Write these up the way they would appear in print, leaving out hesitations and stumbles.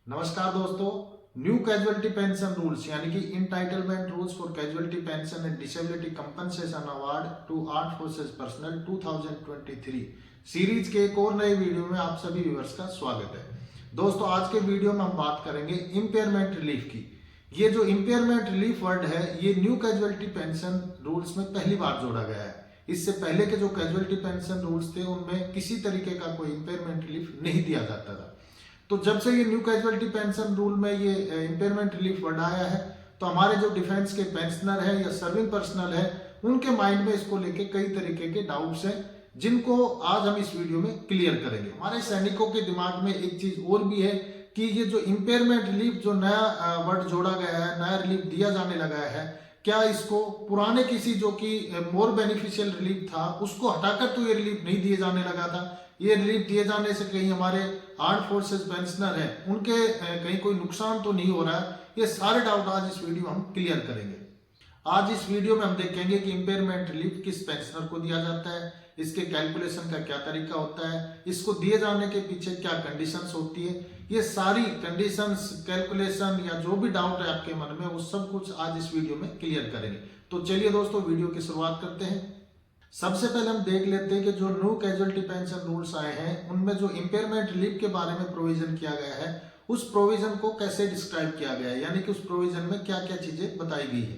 नमस्कार दोस्तों। New casualty pension rules यानी कि entitlement rules for casualty pension and disability compensation award to armed forces personnel 2023 series के एक और नए वीडियो में आप सभी व्यूअर्स का स्वागत है। दोस्तों, आज के वीडियो में हम बात करेंगे इंपेयरमेंट रिलीफ की। ये जो इंपेयरमेंट रिलीफ वर्ड है ये न्यू कैजुअलिटी पेंशन रूल्स में पहली बार जोड़ा गया है। इससे पहले के जो कैजुअलिटी पेंशन रूल्स थे उनमें किसी तरीके का कोई इंपेयरमेंट रिलीफ नहीं दिया जाता था। तो जब से ये न्यू कैजुअलिटी पेंशन रूल में ये इंपेयरमेंट रिलीफ वर्ड आया है तो हमारे जो डिफेंस के पेंशनर है या सर्विंग पर्सनल है उनके माइंड में इसको लेके कई तरीके के डाउट्स हैं, जिनको आज हम इस वीडियो में क्लियर करेंगे। हमारे सैनिकों के दिमाग में एक चीज और भी है कि ये जो इंपेयरमेंट रिलीफ जो नया वर्ड जोड़ा गया है, नया रिलीफ दिया जाने लगा है, क्या इसको पुराने किसी जो कि मोर बेनिफिशियल रिलीफ था उसको हटाकर तो ये रिलीफ नहीं दिए जाने लगा था। ये रिलीफ दिए जाने से कहीं हमारे आर्म्ड फोर्सेस पेंशनर हैं उनके कहीं कोई नुकसान तो नहीं हो रहा है। ये सारे डाउट आज इस वीडियो में हम क्लियर करेंगे। आज इस वीडियो में हम देखेंगे कि इंपेयरमेंट रिलीफ किस पेंशनर को दिया जाता है, इसके कैलकुलेशन का क्या तरीका होता है, इसको दिए जाने के पीछे क्या कंडीशंस होती है। ये सारी कंडीशंस, कैलकुलेशन या जो भी डाउट है आपके मन में वो सब कुछ आज इस वीडियो में क्लियर करेंगे। तो चलिए दोस्तों, वीडियो की शुरुआत करते हैं। सबसे पहले हम देख लेते हैं कि जो न्यू कैजुअलिटी पेंशन रूल्स आए हैं उनमें जो इंपेयरमेंट रिलीफ के बारे में प्रोविजन किया गया है उस प्रोविजन को कैसे डिस्क्राइब किया गया है, यानी कि उस प्रोविजन में क्या क्या चीजें बताई गई है।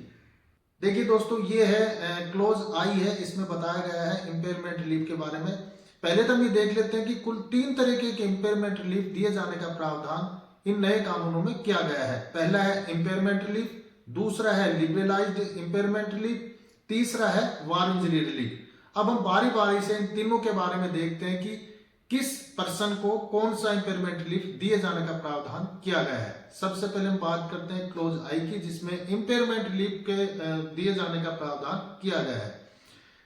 देखिए दोस्तों, ये है क्लोज आई है, इसमें बताया गया है इंपेयरमेंट रिलीफ के बारे में। पहले तो हम ये देख लेते हैं कि कुल 3 तरीके के इंपेयरमेंट रिलीफ दिए जाने का प्रावधान इन नए कानूनों में किया गया है। पहला है इंपेयरमेंट रिलीफ, दूसरा है लिबरलाइज्ड इंपेयरमेंट रिलीफ, तीसरा है वार इंजरी रिलीफ। अब हम बारी बारी से इन तीनों के बारे में देखते हैं कि किस पर्सन को कौन सा इंपेयरमेंट रिलीफ दिए जाने का प्रावधान किया गया है। सबसे पहले हम बात करते हैं क्लोज आई की, जिसमें इंपेयरमेंट रिलीफ के दिए जाने का प्रावधान किया गया है।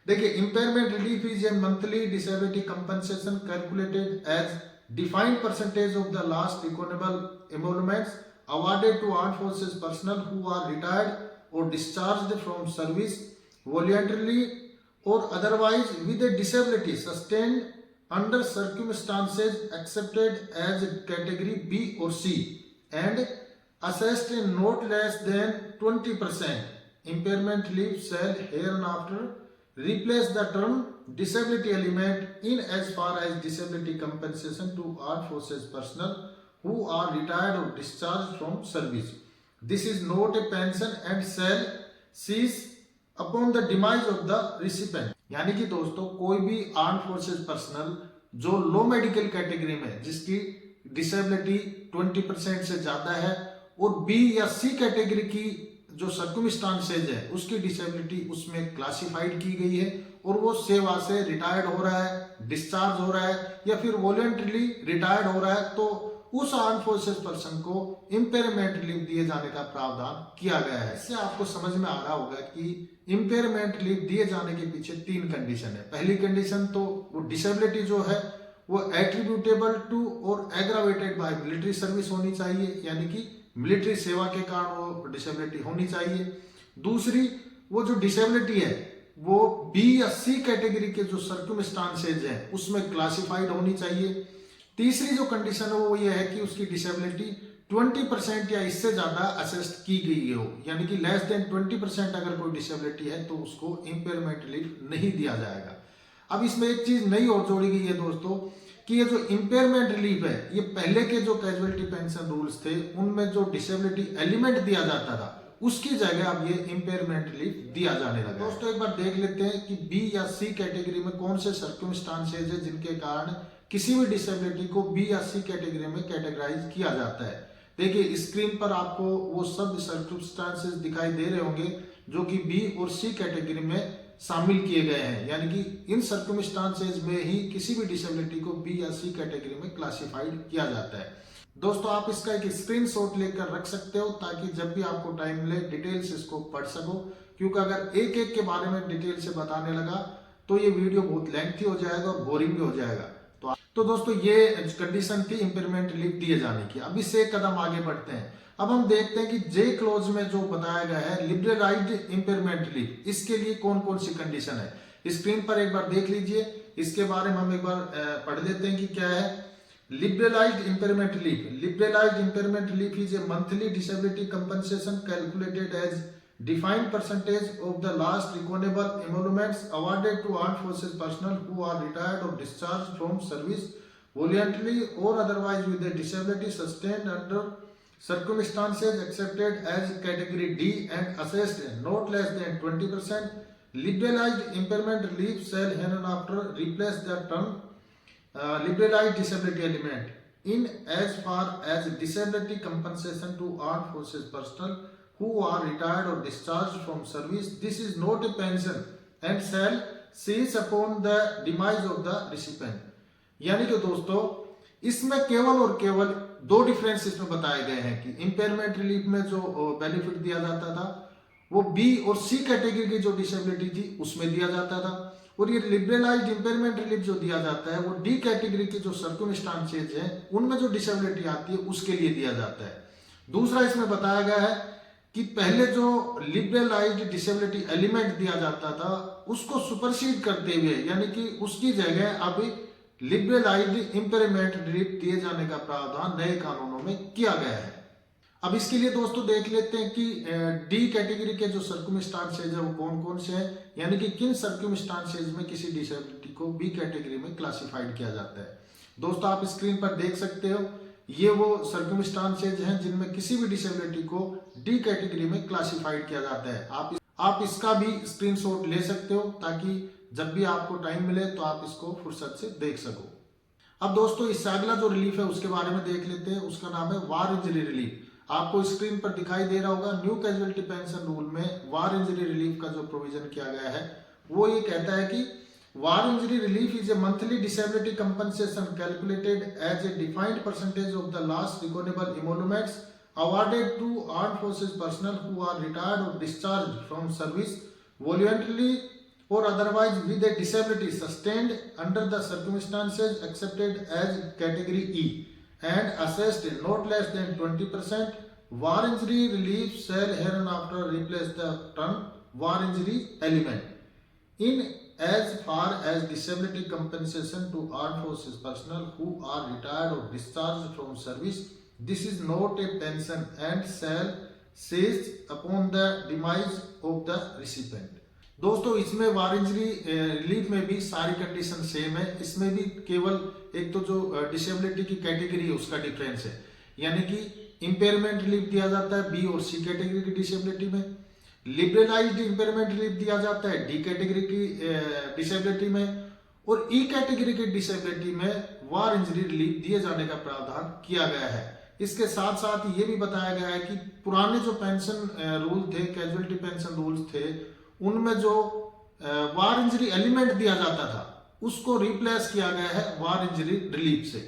देखिए, impairment relief is a monthly disability compensation calculated as defined percentage of the last economical emoluments awarded to armed forces personnel who are retired or discharged from service voluntarily or otherwise with a disability sustained under circumstances accepted as category B or C and assessed in not less than 20%. Impairment relief shall hereinafter replace the term disability element in as far as disability compensation to armed forces personnel who are retired or discharged from service. This is not a pension and shall cease upon the demise of the recipient. यानी कि दोस्तों, कोई भी arm forces personal जो लो medical category में जिसकी disability 20% से ज्यादा है और बी या सी कैटेगरी की जो सर्कमस्टांसेज है उसकी डिसेबिलिटी उसमें क्लासिफाइड की गई है और वो सेवा से रिटायर्ड हो रहा है, डिस्चार्ज हो रहा है या फिर वॉलंटरीली रिटायर्ड हो रहा है, तो उस आर्म फोर्सेस पर्सन को इंपेयरमेंट रिलीफ दिए जाने का प्रावधान किया गया है। इससे आपको समझ में आ रहा होगा कि इंपेयरमेंट रिलीफ दिए जाने के पीछे 3 कंडीशन है। पहली कंडीशन तो वो डिसेबिलिटी जो है वो एट्रीब्यूटेबल टू और एग्रावेटेड बाय मिलिट्री सर्विस होनी चाहिए, यानी कि मिलिट्री सेवा के कारण वो डिसेबिलिटी होनी चाहिए। दूसरी, वो जो डिसेबिलिटी है वो बी या सी कैटेगरी के जो सर्कमस्टांसेज है उसमें क्लासिफाइड होनी चाहिए। तीसरी जो कंडीशन है वो ये है कि उसकी डिसेबिलिटी 20% या इससे ज्यादा असेस्ट की गई हो, यानी कि लेस देन 20% अगर कोई डिसेबिलिटी है तो उसको इंपेयरमेंट रिलीफ नहीं दिया जाएगा। अब इसमें एक चीज नई और जोड़ी गई है दोस्तों कि ये जो इंपेयरमेंट रिलीफ है ये पहले के जो कैजुअलिटी पेंशन रूल्स थे उनमें जो डिसेबिलिटी एलिमेंट दिया जाता था उसकी जगह अब ये इंपेयरमेंट रिलीफ दिया जाने लगा। दोस्तों, एक बार देख लेते हैं कि बी या सी कैटेगरी में कौन से सर्कमस्टांसेज है जिनके कारण किसी भी डिसेबिलिटी को बी या सी कैटेगरी में कैटेगराइज किया जाता है। देखिए, स्क्रीन पर आपको वो सब सर्कमस्टांसेस दिखाई दे रहे होंगे जो कि बी और सी कैटेगरी में शामिल किए गए हैं, यानी कि इन सर्कमस्टांसेस में ही किसी भी डिसेबिलिटी को बी या सी कैटेगरी में क्लासिफाइड किया जाता है। दोस्तों, आप इसका एक स्क्रीनशॉट लेकर रख सकते हो ताकि जब भी आपको टाइम मिले डिटेल से इसको पढ़ सको, क्योंकि अगर एक एक के बारे में डिटेल से बताने लगा तो ये वीडियो बहुत लेंथी हो जाएगा और बोरिंग भी हो जाएगा। तो दोस्तों, ये कंडीशन थी इंपेयरमेंट रिलीफ दिए जाने की। अब इससे एक कदम आगे बढ़ते हैं। अब हम देखते हैं कि जे क्लोज में जो बताया गया है लिबरलाइज्ड इंपेयरमेंट रिलीफ, इसके लिए कौन कौन सी कंडीशन है स्क्रीन पर एक बार देख लीजिए। इसके बारे में हम एक बार पढ़ लेते हैं कि क्या है। Liberalized impairment leave. Liberalized impairment leave is a monthly disability compensation calculated as defined percentage of the last reckonable emoluments awarded to armed forces personnel who are retired or discharged from service voluntarily or otherwise with a disability sustained under circumstances accepted as category D and assessed not less than 20%. Liberalized impairment leave shall hereinafter replace the term liberalized disability element in as far as disability compensation to armed forces personnel who are retired or discharged from service. This is not a pension and shall cease upon the demise of the recipient. यानी कि दोस्तों इसमें केवल और केवल दो difference इसमें बताए गए हैं कि इम्पेयरमेंट रिलीफ में जो बेनिफिट दिया जाता था वो बी और सी कैटेगरी की जो डिसेबिलिटी थी उसमें दिया जाता था, और ये लिबरलाइज्ड इम्पेयरमेंट रिलीफ जो दिया जाता है वो डी कैटेगरी की जो सर्कमस्टांसेस हैं उनमें जो डिसेबिलिटी आती है उसके लिए दिया जाता है। दूसरा इसमें बताया गया है कि पहले जो लिबरलाइज्ड डिसेबिलिटी एलिमेंट दिया जाता था उसको सुपरसीड करते हुए यानी कि उसकी जगह अभी लिबरलाइज्ड इम्पेयरमेंट रिलीफ दिए जाने का प्रावधान नए कानूनों में किया गया है। अब इसके लिए दोस्तों देख लेते हैं कि डी कैटेगरी के जो सर्कमस्टांसेस है वो कौन कौन से हैं, यानी कि किन सर्कमस्टांसेस में किसी डिसेबिलिटी को बी कैटेगरी में क्लासिफाइड किया जाता है। दोस्तों आप स्क्रीन पर देख सकते हो ये वो सर्कमस्टांसेस हैं जिनमें किसी भी डिसेबिलिटी को डी कैटेगरी में क्लासिफाइड किया जाता है। आप इसका भी स्क्रीनशॉट ले सकते हो ताकि जब भी आपको टाइम मिले तो आप इसको फुर्सत से देख सको। अब दोस्तों इससे अगला जो रिलीफ है उसके बारे में देख लेते हैं, उसका नाम है वार इंजरी रिलीफ। आपको स्क्रीन पर दिखाई दे रहा होगा न्यू कैजुअलिटी पेंशन रूल में वार इंजरी रिलीफ का जो प्रोविजन किया गया है वो ये कहता है कि war injury relief is a monthly disability compensation calculated as a defined percentage of the last reckonable emoluments awarded to armed forces personnel who are retired or discharged from service voluntarily or otherwise with a disability sustained under the circumstances accepted as category E and assessed not less than 20%. War injury relief shall hereinafter replace the term war injury element in as far as disability compensation to armed forces personnel who are retired or discharged from service. This is not a pension and shall cease upon the demise of the recipient. दोस्तों इसमें वार injury relief में भी सारी condition same है। इसमें भी केवल एक तो जो डिसेबिलिटी की कैटेगरी है उसका डिफरेंस है, यानी कि इम्पेयरमेंट रिलीफ दिया जाता है बी और सी कैटेगरी की डिसेबिलिटी में, लिबरलाइज्ड इम्पेयरमेंट रिलीफ दिया जाता है डी कैटेगरी की डिसेबिलिटी में, और ई कैटेगरी की डिसेबिलिटी में वार इंजरी रिलीफ दिए जाने का प्रावधान किया गया है। इसके साथ साथ ये भी बताया गया है कि पुराने जो पेंशन रूल थे, कैजुअलिटी पेंशन रूल्स थे, उनमें जो वार इंजरी एलिमेंट दिया जाता था उसको रिप्लेस किया गया है वार इंजरी रिलीफ से।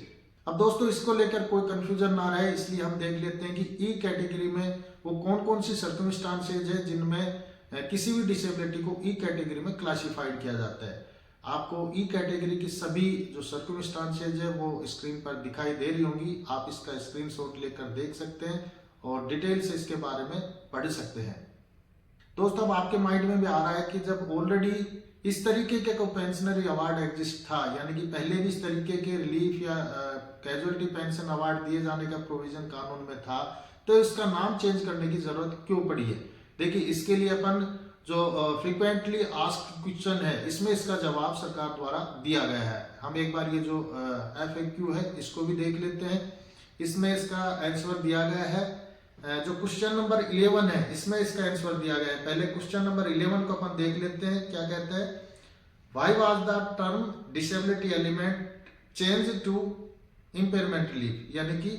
अब दोस्तों इसको लेकर कोई कंफ्यूजन ना रहे इसलिए हम देख लेते हैं कि ई कैटेगरी में वो कौन कौन सी सर्कमस्टांसेज है जिनमें किसी भी डिसेबिलिटी को ई कैटेगरी में क्लासिफाइड किया जाता है। आपको ई कैटेगरी की सभी जो सर्कमस्टांसेज है वो स्क्रीन पर दिखाई दे रही होंगी, आप इसका स्क्रीनशॉट लेकर देख सकते हैं और डिटेल से इसके बारे में पढ़ सकते हैं। दोस्तों अब आपके माइंड में भी आ रहा है कि जब ऑलरेडी इस तरीके के को पेंशनरी अवार्ड एग्जिस्ट था, यानी कि पहले भी इस तरीके के रिलीफ या कैजुअलिटी पेंशन अवार्ड दिए जाने का प्रोविजन कानून में था, तो इसका नाम चेंज करने की जरूरत क्यों पड़ी है। देखिए इसके लिए अपन जो फ्रीक्वेंटली आस्क्ड क्वेश्चन है इसमें इसका जवाब सरकार द्वारा दिया गया है। हम एक बार ये जो FAQ है इसको भी देख लेते हैं। इसमें इसका आंसर दिया गया है। जो क्वेश्चन नंबर 11 है इसमें इसका आंसर दिया गया है। पहले क्वेश्चन नंबर 11 को अपन देख लेते हैं, क्या कहते हैं। Why was the term disability element change to impairment relief, यानी कि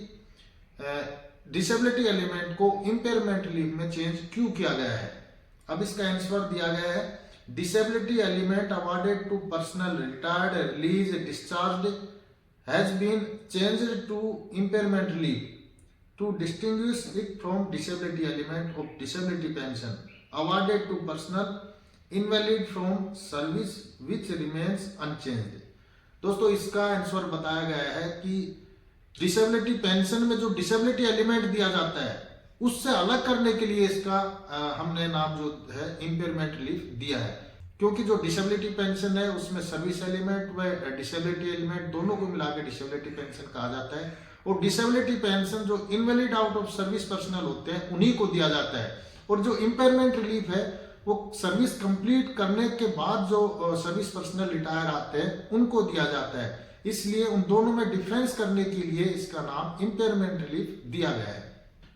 डिसेबिलिटी एलिमेंट को इम्पेयरमेंट रिलीफ में चेंज क्यों किया गया है। अब इसका आंसर दिया गया है disability element awarded to personnel retired release discharged has been changed to impairment relief to distinguish it from disability element of disability pension awarded to personnel invalid from service which remains unchanged। दोस्तों इसका answer बताया गया है कि disability pension में जो disability element दिया जाता है उससे अलग करने के लिए इसका हमने नाम जो है इम्पेयरमेंट रिलीफ दिया है, क्योंकि जो डिसेबिलिटी पेंशन है उसमें सर्विस एलिमेंट व डिसेबिलिटी एलिमेंट दोनों को मिला के डिसेबिलिटी पेंशन कहा जाता है। और डिसेबिलिटी पेंशन जो invalid out of service personal होते हैं उन्हीं को दिया जाता है, और जो इम्पेयरमेंट रिलीफ है वो सर्विस कंप्लीट करने के बाद जो सर्विस पर्सनल रिटायर आते हैं उनको दिया जाता है। इसलिए उन दोनों में डिफरेंस करने के लिए इसका नाम इम्पेयरमेंट रिलीफ दिया गया है।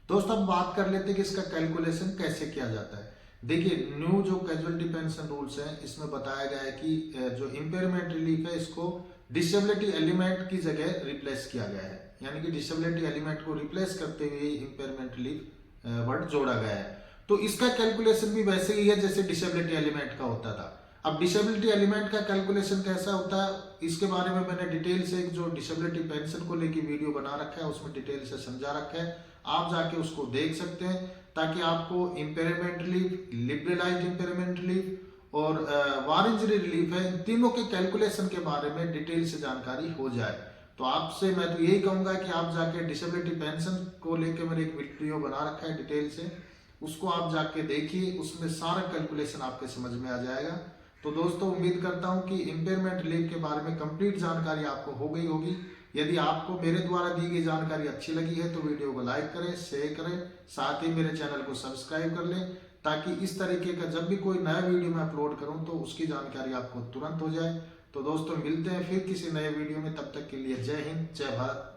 दोस्तों अब बात कर लेते हैं कि इसका कैलकुलेशन कैसे किया जाता है। देखिए, न्यू जो कैजुअलिटी पेंशन रूल्स हैं इसमें बताया गया है कि जो इम्पेयरमेंट रिलीफ है इसको डिसेबिलिटी एलिमेंट की जगह रिप्लेस किया गया है, यानी कि डिसेबिलिटी एलिमेंट को रिप्लेस करते हुए इम्पेयरमेंट रिलीफ वर्ड जोड़ा गया है। तो इसका कैलकुलेशन भी वैसे ही है जैसे डिसेबिलिटी एलिमेंट का होता था। अब डिसेबिलिटी एलिमेंट का कैलकुलेशन कैसा होता है इसके बारे में मैंने डिटेल से एक जो डिसेबिलिटी पेंशन को लेकर वीडियो बना रखा है उसमें डिटेल से समझा रखा है, आप जाके उसको देख सकते हैं ताकि आपको impairment relief, liberalised impairment relief और वार इंजरी रिलीफ है, इन तीनों के कैलकुलेशन के बारे में डिटेल से जानकारी हो जाए। तो आपसे मैं तो यही कहूंगा कि आप जाके डिसेबिलिटी पेंशन को लेकर मैंने एक वीडियो बना रखा है डिटेल से, उसको आप जाके देखिए, उसमें सारा कैलकुलेशन आपके समझ में आ जाएगा। तो दोस्तों उम्मीद करता हूं कि इम्पेयरमेंट रिलीफ के बारे में कंप्लीट जानकारी आपको हो गई होगी। यदि आपको मेरे द्वारा दी गई जानकारी अच्छी लगी है तो वीडियो को लाइक करें, शेयर करें, साथ ही मेरे चैनल को सब्सक्राइब कर लें ताकि इस तरीके का जब भी कोई नया वीडियो मैं अपलोड करूं तो उसकी जानकारी आपको तुरंत हो जाए। तो दोस्तों मिलते हैं फिर किसी नए वीडियो में, तब तक के लिए जय हिंद, जय भारत।